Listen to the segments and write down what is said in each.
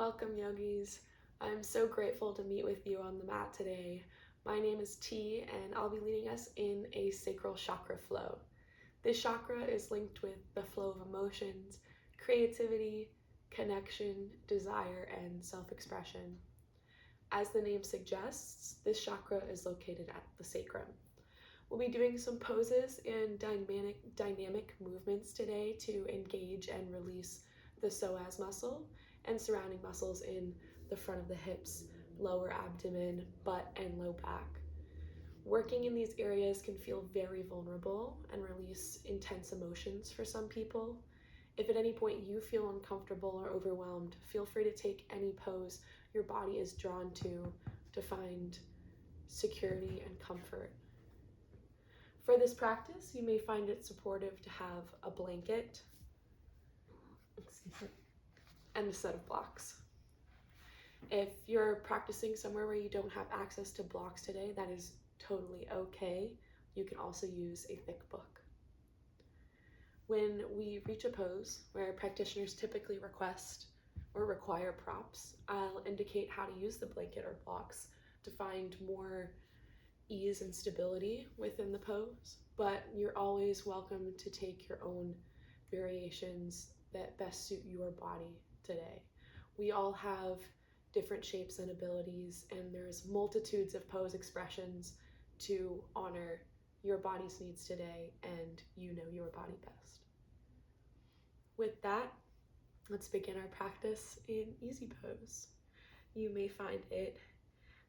Welcome, yogis. I'm so grateful to meet with you on the mat today. My name is T, and I'll be leading us in a sacral chakra flow. This chakra is linked with the flow of emotions, creativity, connection, desire, and self-expression. As the name suggests, this chakra is located at the sacrum. We'll be doing some poses and dynamic movements today to engage and release the psoas muscle and surrounding muscles in the front of the hips, lower abdomen, butt, and low back. Working in these areas can feel very vulnerable and release intense emotions for some people. If at any point you feel uncomfortable or overwhelmed, feel free to take any pose your body is drawn to find security and comfort. For this practice, you may find it supportive to have a blanket and a set of blocks. If you're practicing somewhere where you don't have access to blocks today, that is totally okay. You can also use a thick book. When we reach a pose where practitioners typically request or require props, I'll indicate how to use the blanket or blocks to find more ease and stability within the pose, but you're always welcome to take your own variations that best suit your body today. We all have different shapes and abilities, and there's multitudes of pose expressions to honor your body's needs today, and you know your body best. With that, let's begin our practice in easy pose. You may find it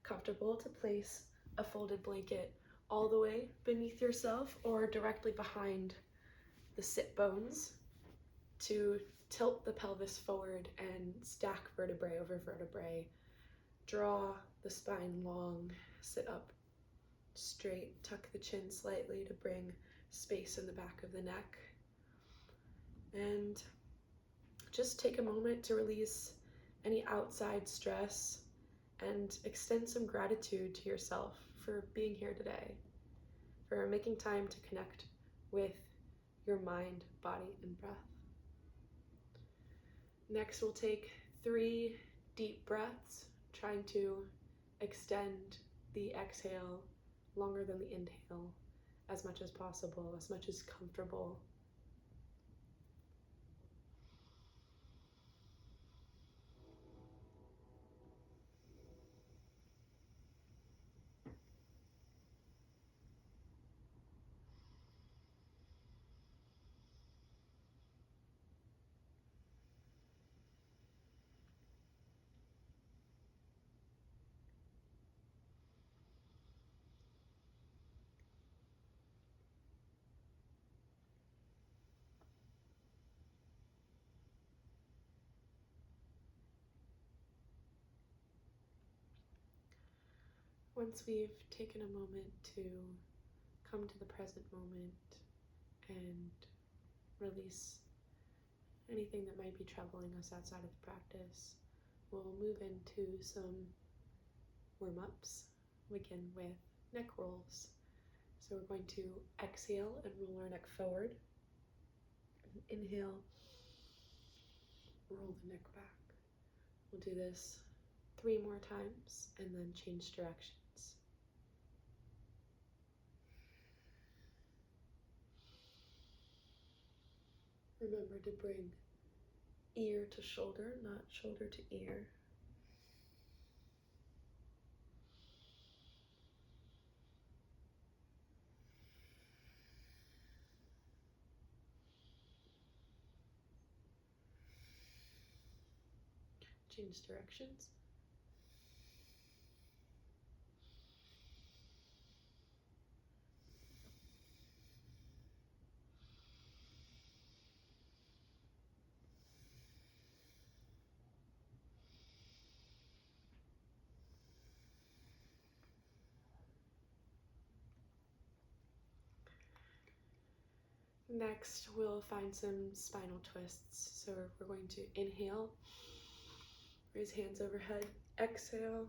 comfortable to place a folded blanket all the way beneath yourself or directly behind the sit bones to tilt the pelvis forward and stack vertebrae over vertebrae. Draw the spine long, sit up straight, tuck the chin slightly to bring space in the back of the neck. And just take a moment to release any outside stress and extend some gratitude to yourself for being here today, for making time to connect with your mind, body, and breath. Next, we'll take 3 deep breaths, trying to extend the exhale longer than the inhale as much as possible, as much as comfortable. Once we've taken a moment to come to the present moment and release anything that might be troubling us outside of the practice, we'll move into some warm-ups. Begin with neck rolls. So we're going to exhale and roll our neck forward. Inhale, roll the neck back. We'll do this 3 more times and then change directions. Remember to bring ear to shoulder, not shoulder to ear. Change directions. Next, we'll find some spinal twists. So we're going to inhale, raise hands overhead, exhale,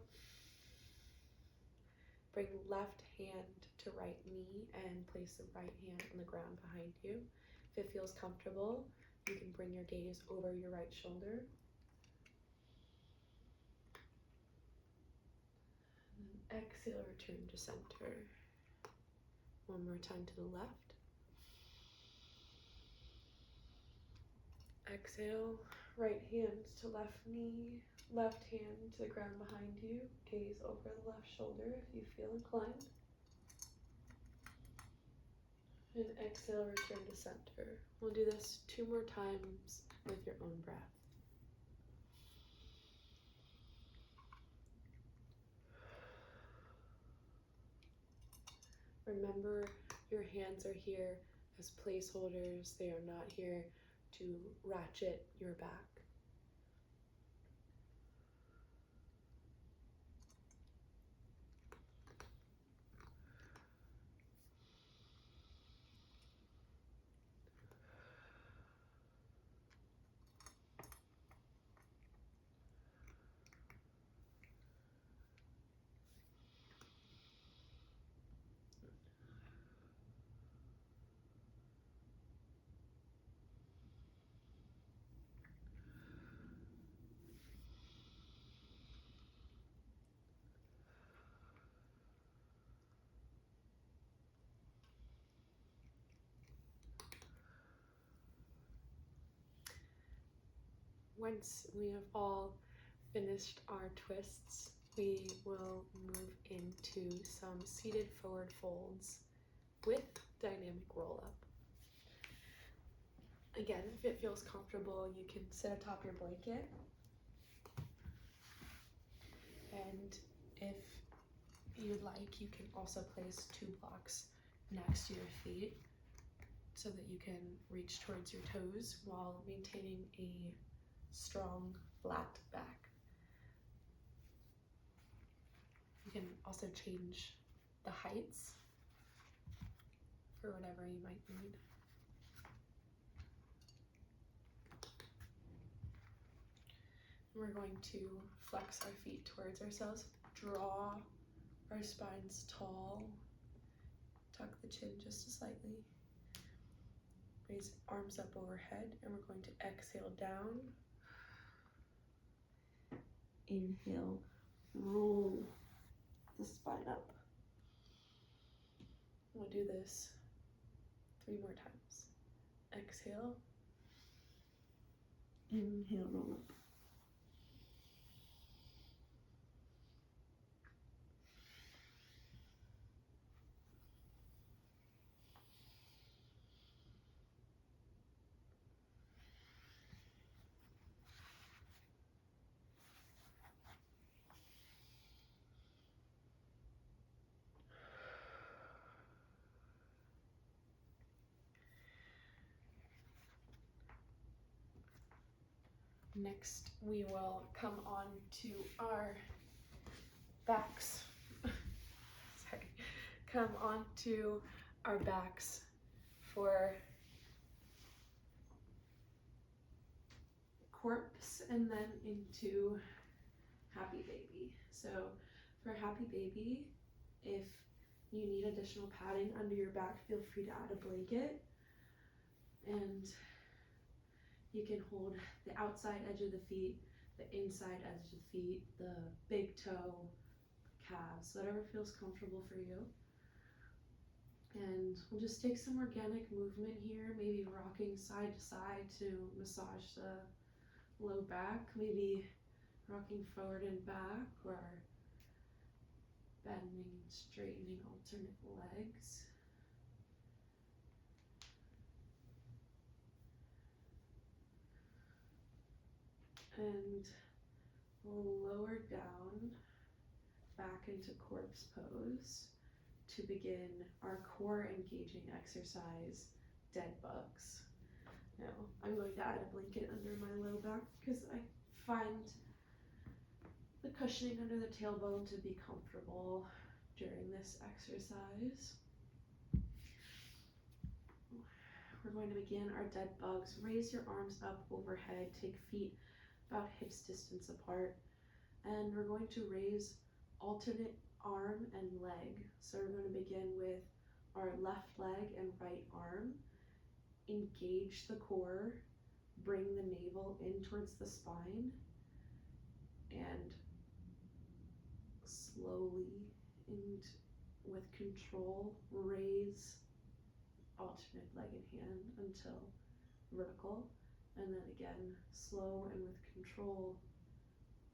bring left hand to right knee and place the right hand on the ground behind you. If it feels comfortable, you can bring your gaze over your right shoulder. Exhale, return to center. One more time to the left. Exhale, right hand to left knee, left hand to the ground behind you. Gaze over the left shoulder if you feel inclined. And exhale, return to center. We'll do this 2 more times with your own breath. Remember, your hands are here as placeholders. They are not here to ratchet your back. Once we have all finished our twists, we will move into some seated forward folds with dynamic roll up. Again, if it feels comfortable, you can sit atop your blanket. And if you'd like, you can also place 2 blocks next to your feet so that you can reach towards your toes while maintaining a strong, flat back. You can also change the heights for whatever you might need. We're going to flex our feet towards ourselves, draw our spines tall, tuck the chin just slightly, raise arms up overhead, and we're going to exhale down. Inhale, roll the spine up. We'll do this 3 more times. Exhale, inhale, roll up. Next, we will come on to our backs. Sorry. Come on to our backs for corpse and then into happy baby. So for happy baby, if you need additional padding under your back, feel free to add a blanket. And you can hold the outside edge of the feet, the inside edge of the feet, the big toe, calves, whatever feels comfortable for you. And we'll just take some organic movement here, maybe rocking side to side to massage the low back, maybe rocking forward and back, or bending and straightening alternate legs. And we'll lower down back into corpse pose to begin our core engaging exercise, dead bugs. Now, I'm going to add a blanket under my low back because I find the cushioning under the tailbone to be comfortable during this exercise. We're going to begin our dead bugs. Raise your arms up overhead, take feet about hips distance apart, and we're going to raise alternate arm and leg. So we're going to begin with our left leg and right arm. Engage the core, bring the navel in towards the spine, and slowly And with control, raise alternate leg and hand until vertical, and then again, slow and with control,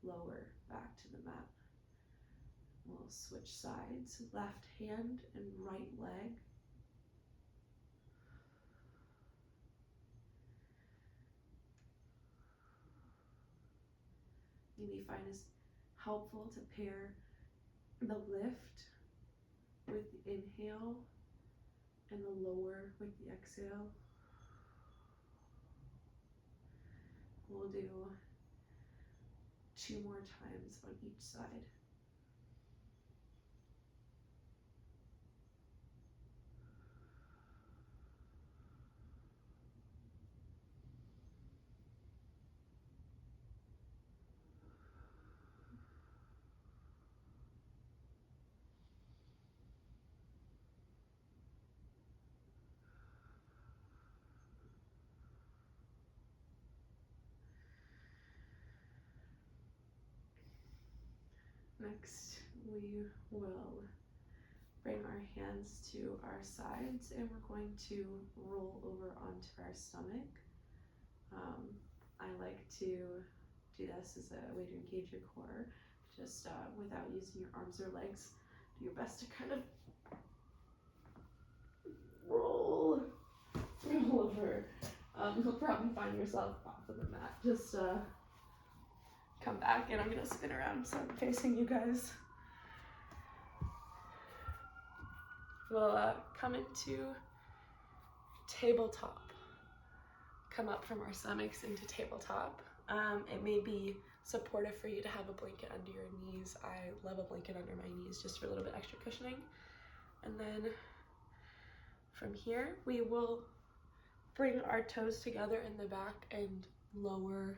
lower back to the mat. We'll switch sides, left hand and right leg. Maybe find it's helpful to pair the lift with the inhale and the lower with the exhale. We'll do 2 more times on each side. Next, we will bring our hands to our sides and we're going to roll over onto our stomach. I like to do this as a way to engage your core, just without using your arms or legs. Do your best to kind of roll over. You'll probably find yourself off of the mat. Just come back and I'm gonna spin around so I'm facing you guys. We'll come into tabletop. Come up from our stomachs into tabletop. It may be supportive for you to have a blanket under your knees. I love a blanket under my knees just for a little bit extra cushioning. And then from here, we will bring our toes together in the back and lower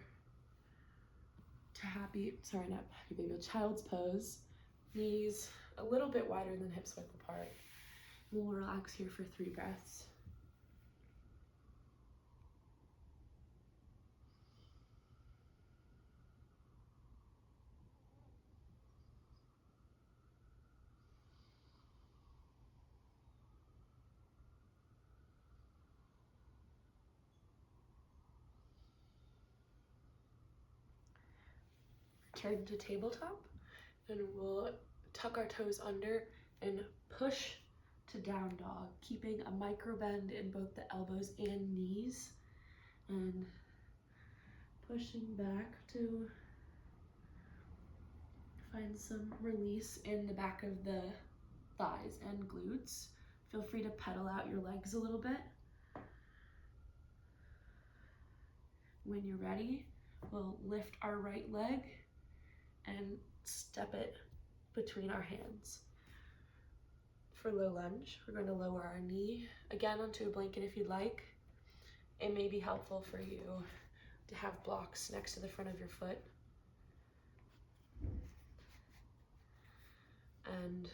to child's pose. Knees a little bit wider than hips width apart. We'll relax here for 3 breaths. Turn to tabletop and we'll tuck our toes under and push to down dog, keeping a micro bend in both the elbows and knees and pushing back to find some release in the back of the thighs and glutes. Feel free to pedal out your legs a little bit. When you're ready, we'll lift our right leg and step it between our hands. For low lunge, we're going to lower our knee again onto a blanket if you'd like. It may be helpful for you to have blocks next to the front of your foot. And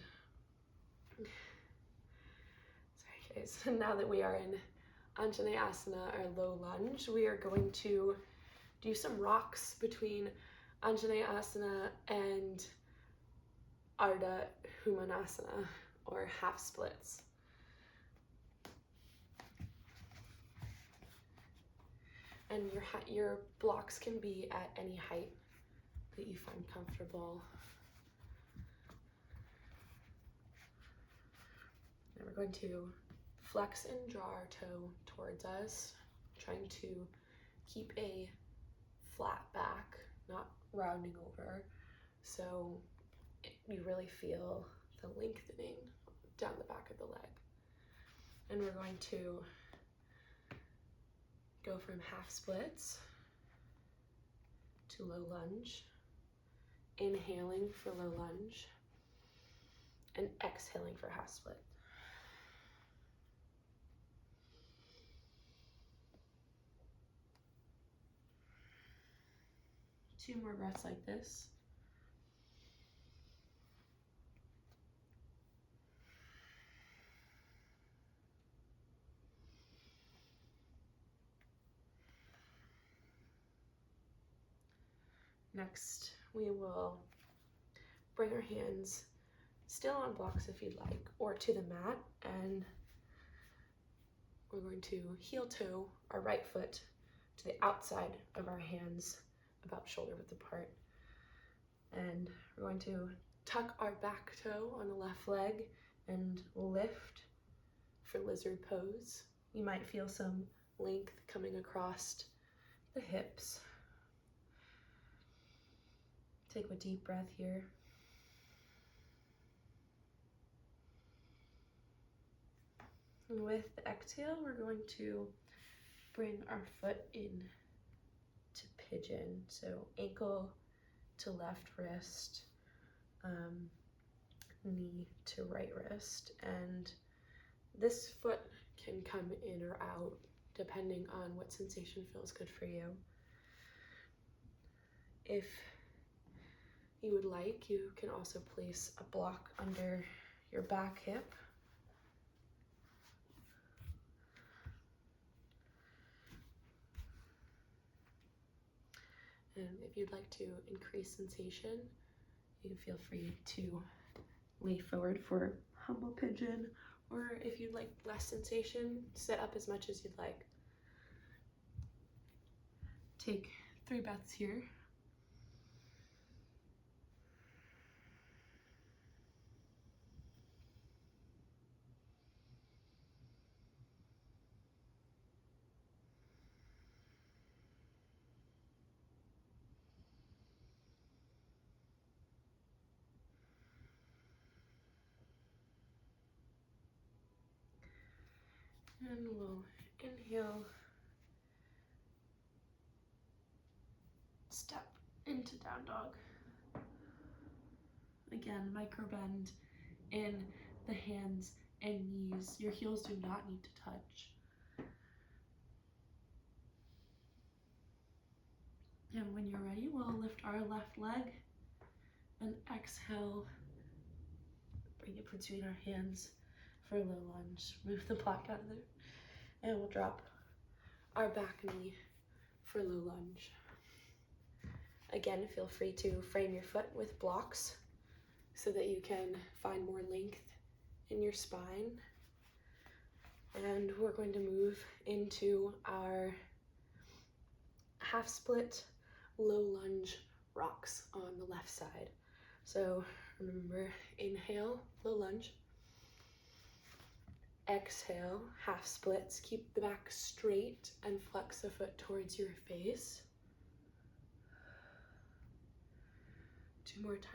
sorry guys, now that we are in Anjaneyasana or low lunge, we are going to do some rocks between Anjaneyasana and Ardha Humanasana, or half splits. And your blocks can be at any height that you find comfortable. And we're going to flex and draw our toe towards us, trying to keep a flat back, not rounding over, so you really feel the lengthening down the back of the leg. And we're going to go from half splits to low lunge, inhaling for low lunge, and exhaling for half split. Two more breaths like this. Next, we will bring our hands still on blocks if you'd like, or to the mat, and we're going to heel toe our right foot to the outside of our hands, about shoulder width apart. And we're going to tuck our back toe on the left leg and lift for lizard pose. You might feel some length coming across the hips. Take a deep breath here. And with the exhale, we're going to bring our foot in to pigeon. So ankle to left wrist, knee to right wrist. And this foot can come in or out depending on what sensation feels good for you. If you would like, you can also place a block under your back hip. And if you'd like to increase sensation, you can feel free to lay forward for humble pigeon, or if you'd like less sensation, sit up as much as you'd like. Take 3 breaths here. And we'll inhale, step into down dog. Again, micro bend in the hands and knees. Your heels do not need to touch. And when you're ready, we'll lift our left leg and exhale. Bring it between our hands for a low lunge. Move the block out of there. And we'll drop our back knee for low lunge. Again, feel free to frame your foot with blocks so that you can find more length in your spine. And we're going to move into our half split low lunge rocks on the left side. So remember, inhale, low lunge. Exhale, half splits. Keep the back straight and flex the foot towards your face. 2 more times.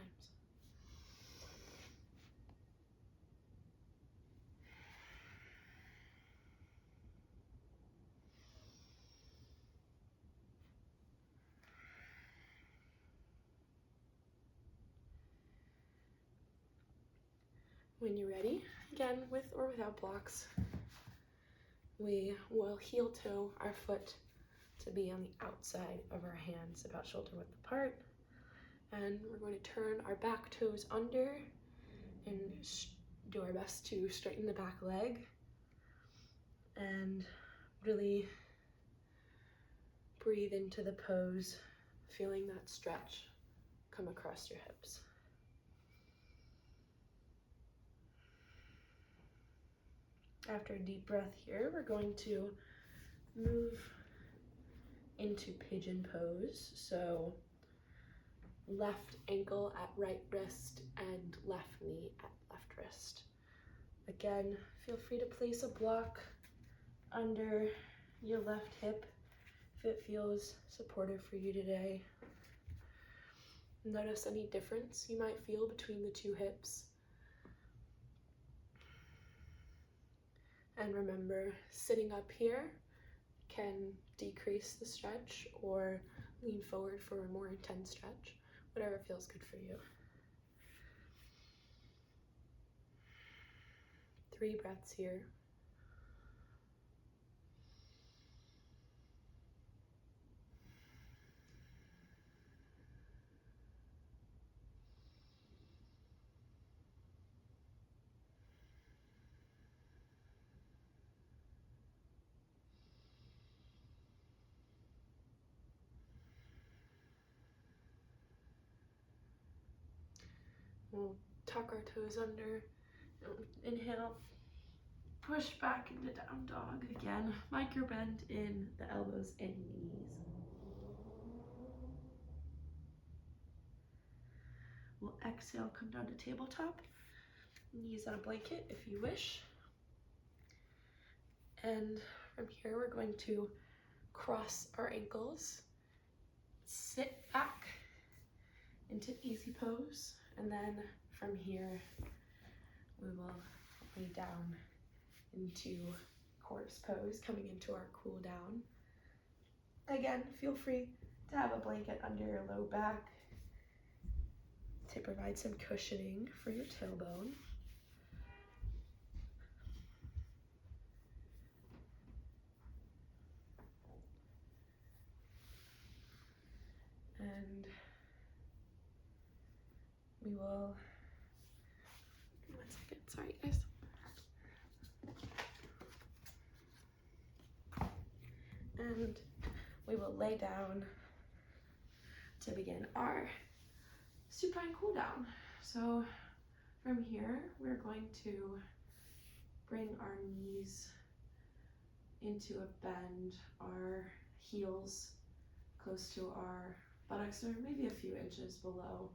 When you're ready, again, with or without blocks, we will heel toe our foot to be on the outside of our hands, about shoulder width apart. And we're going to turn our back toes under and do our best to straighten the back leg and really breathe into the pose, feeling that stretch come across your hips. After a deep breath here, we're going to move into pigeon pose. So left ankle at right wrist and left knee at left wrist. Again, feel free to place a block under your left hip if it feels supportive for you today. Notice any difference you might feel between the 2 hips. And remember, sitting up here can decrease the stretch or lean forward for a more intense stretch, whatever feels good for you. 3 breaths here. We'll tuck our toes under. Inhale, push back into down dog. Again, micro bend in the elbows and knees. We'll exhale, come down to tabletop. Knees on a blanket if you wish. And from here, we're going to cross our ankles, sit back into easy pose, and then from here, we will lay down into corpse pose, coming into our cool down. Again, feel free to have a blanket under your low back to provide some cushioning for your tailbone. And we will, 1 second, sorry guys. And we will lay down to begin our supine cool down. So from here, we're going to bring our knees into a bend, our heels close to our buttocks, or maybe a few inches below,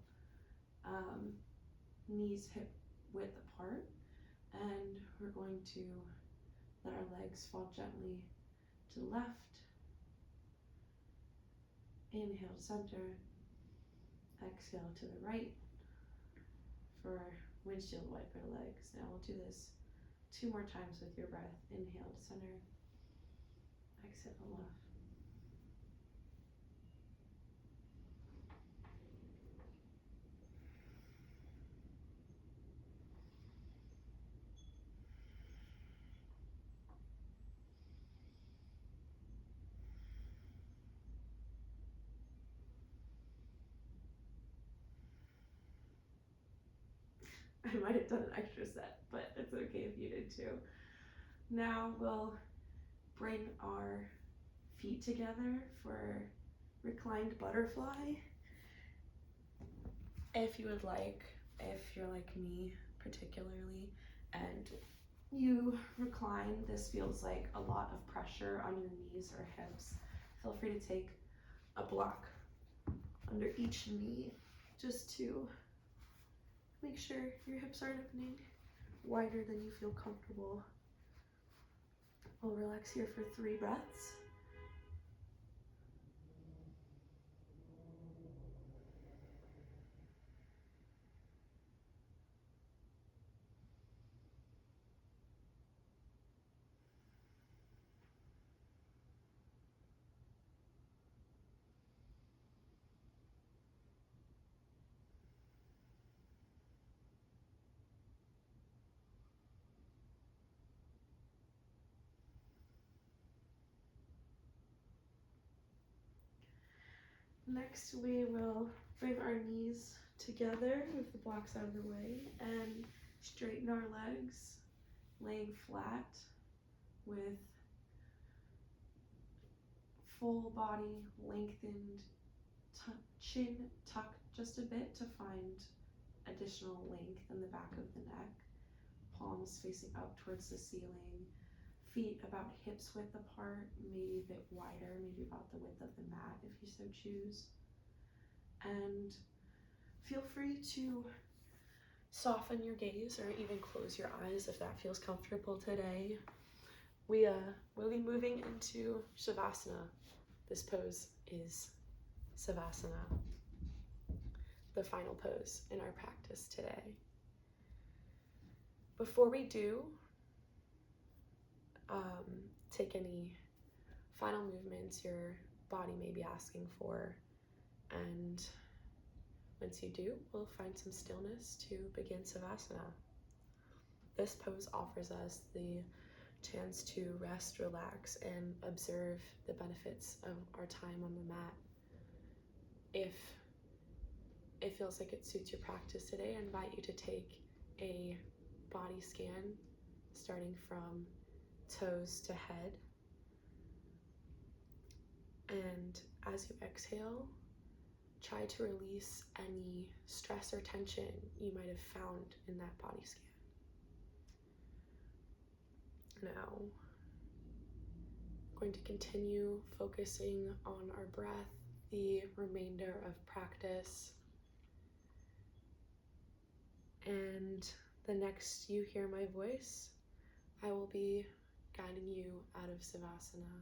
knees hip width apart, and we're going to let our legs fall gently to the left. Inhale to center, exhale to the right for windshield wiper legs. Now we'll do this 2 more times with your breath. Inhale to center, exhale to left. I might have done an extra set, but it's okay if you did too. Now we'll bring our feet together for reclined butterfly. If you would like, if you're like me particularly, and you recline, this feels like a lot of pressure on your knees or hips, feel free to take a block under each knee just to make sure your hips aren't opening wider than you feel comfortable. We'll relax here for 3 breaths. Next, we will bring our knees together with the blocks out of the way and straighten our legs, laying flat with full body lengthened, chin tucked just a bit to find additional length in the back of the neck, palms facing up towards the ceiling, feet about hips width apart, maybe a bit wider, maybe about the width of the mat if you so choose. And feel free to soften your gaze or even close your eyes if that feels comfortable today. We'll be moving into Shavasana. This pose is Savasana, the final pose in our practice today. Before we do take any final movements your body may be asking for, and once you do, we'll find some stillness to begin Savasana. This pose offers us the chance to rest, relax, and observe the benefits of our time on the mat. If it feels like it suits your practice today, I invite you to take a body scan starting from toes to head. And as you exhale, try to release any stress or tension you might have found in that body scan. Now, I'm going to continue focusing on our breath the remainder of practice. And the next you hear my voice, I will be guiding you out of Savasana.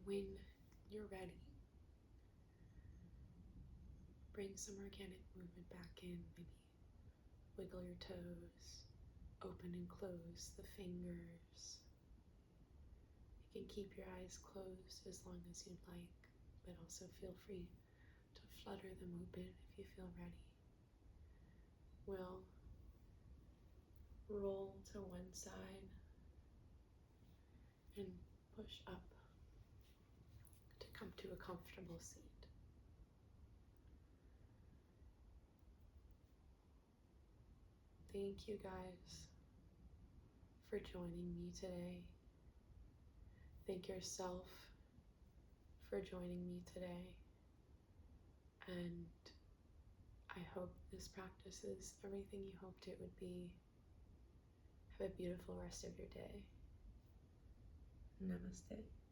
When you're ready, bring some organic movement back in. Maybe wiggle your toes, open and close the fingers. You can keep your eyes closed as long as you'd like, but also feel free to flutter them open if you feel ready. We'll roll to one side and push up to come to a comfortable seat. Thank you guys for joining me today. Thank yourself for joining me today. And I hope this practice is everything you hoped it would be. Have a beautiful rest of your day. Namaste.